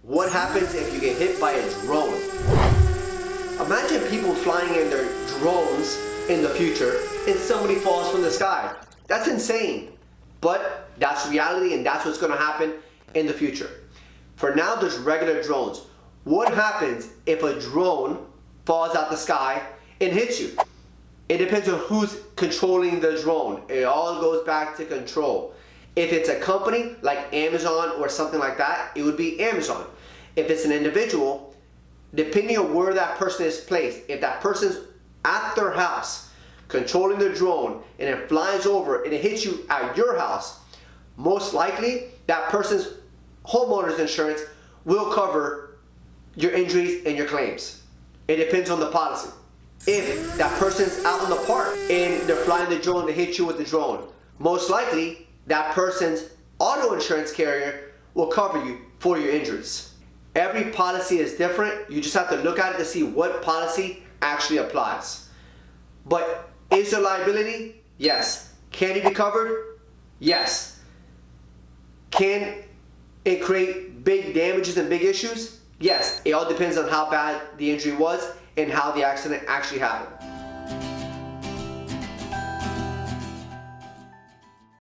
What happens if you get hit by a drone? Imagine people flying in their drones in the future and somebody falls from the sky. That's insane. But that's reality, and that's what's going to happen in the future. For now, there's regular drones. What happens if a drone falls out the sky and hits you? It depends on who's controlling the drone. It all goes back to control. If it's a company like Amazon or something like that, it would be Amazon. If it's an individual, depending on where that person is placed, if that person's at their house controlling the drone and it flies over and it hits you at your house, most likely that person's homeowners insurance will cover your injuries and your claims. It depends on the policy. If that person's out in the park and they're flying the drone to hit you with the drone, most likely that person's auto insurance carrier will cover you for your injuries. Every policy is different. You just have to look at it to see what policy actually applies. But is there liability? Yes. Can it be covered? Yes. Can it create big damages and big issues? Yes. It all depends on how bad the injury was and how the accident actually happened.